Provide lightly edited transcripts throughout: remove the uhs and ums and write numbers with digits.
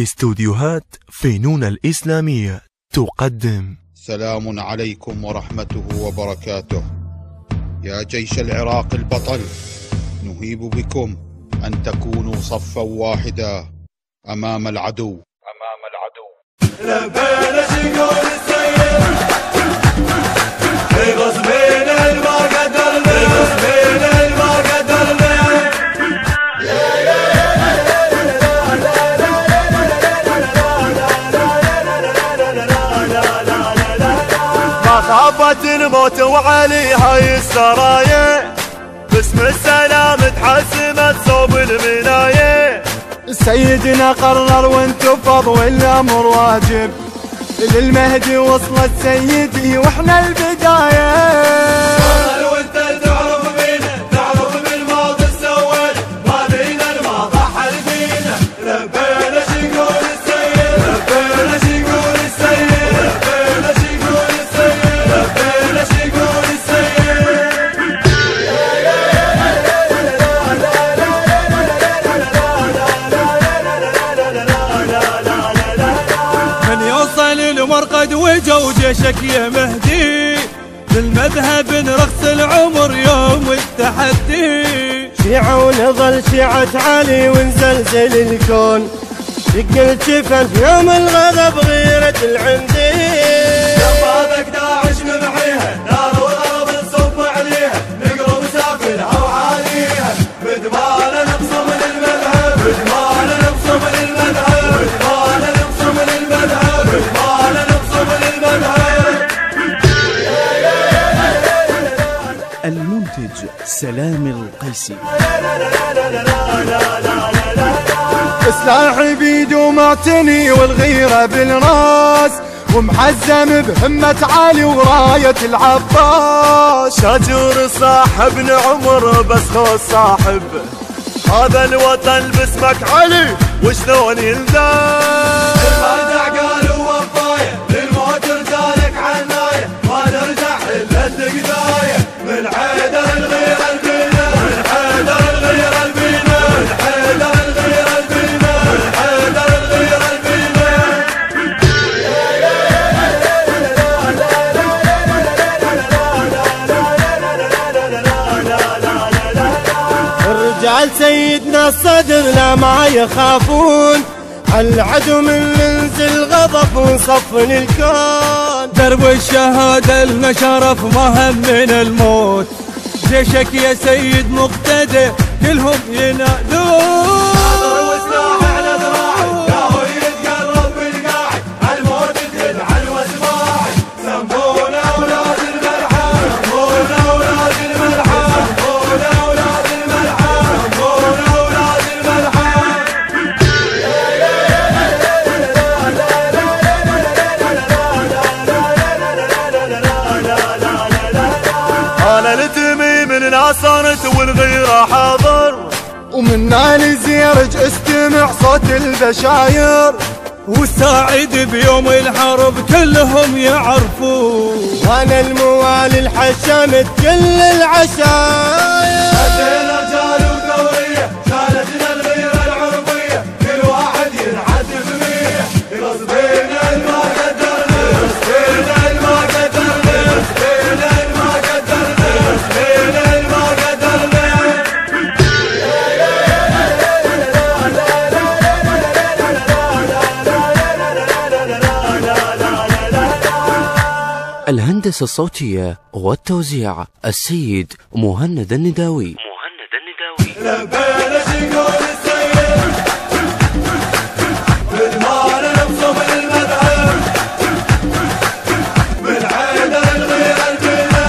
استوديوهات فينون الإسلامية تقدم. سلام عليكم ورحمته وبركاته. يا جيش العراق البطل، نهيب بكم أن تكونوا صفا واحدا أمام العدو. لبينا شكون السيد لغصبين الما قدرنا، لغصبين الما قدرنا. ما خافت الموت وعليها السرايا، باسم السلام تحسمت صوب المناية. سيدنا قرر وانتفض والامر واجب، للمهدي وصلت سيدي واحنا البدايه. قرر وانت تعرف بينا، تعرف بالماضي سوينا، ماضينا الماضي حلفينا. لبينا شكون السيد، لبينا شكون السيد، لبينا شكون السيد، لبينا شكون السيد. المرقد وجو جيشك يا مهدي، للمذهب نرخص العمر يوم التحدي. شيعة ونظل شيعة علي ونزلزل الكون، دق الجفن يوم الغضب غيرة العمدي. شبابك داعش ممحيها، نار وغرب نصب عليها، نقرب سافلها وعاليها. بدمانا نقسم للمذهب، بدمانا نقسم للمذهب، بدمانا نقسم للمذهب، بدمانا نقسم للمذهب. المنتج سلام القيسي. سلاحي بيده معتني والغيرة بالراس، ومحزم بهمة علي وراية العباس. شاجور صاحب عمر بس خو صاحب، هذا الوطن باسمك علي وشلون يلزم. المرجع قالوا وفاية، للموت رجالك عناية، ما نرجع الا الدقداية. من حيدر الغير البينا، من حيدر الغير البينا، من حيدر الغير البينا، من حيدر الغير البينا. الرجال سيدنا الصدر لا ما يخافون، العدو من منزل غضب ونصفن الكون. درب الشهادة المشرف مهم من الموت، جيشك يا سيد مقتدى كلهم ينادون. صارت والغيرة حاضر، ومنا لزيرج استمع صوت البشاير. والساعد بيوم الحرب كلهم يعرفون، وانا الموالي الحشمت كل العشاير. هدينا رجال وثورية، شالتنا الغيرة العربية، كل واحد ينعد بمية. غصبين الما قدرنا، غصبين الما قدرنا، غصبين الما قدرنا، غصبين الما قدرنا. الهندسة الصوتية والتوزيع السيد مهند النداوي. لبينا شكون السيد، بدمانا نقسم للمذهب. من حيدر الغير البينا،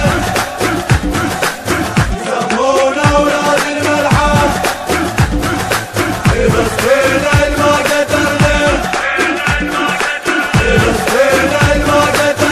يسمونا اولاد الملحم. غصبين الما قدرنا، غصبين الما قدرنا.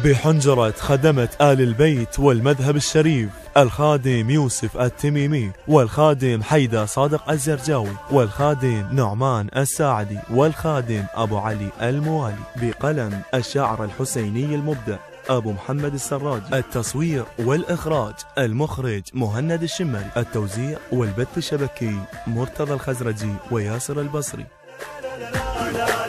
بحنجرة خدمة آل البيت والمذهب الشريف، الخادم يوسف التميمي، والخادم حيدر صادق الزرجاوي، والخادم نعمان الساعدي، والخادم أبو علي الموالي. بقلم الشاعر الحسيني المبدع أبو محمد السراجي. التصوير والإخراج المخرج مهند الشمري. التوزيع والبث الشبكي مرتضى الخزرجي وياسر البصري. لا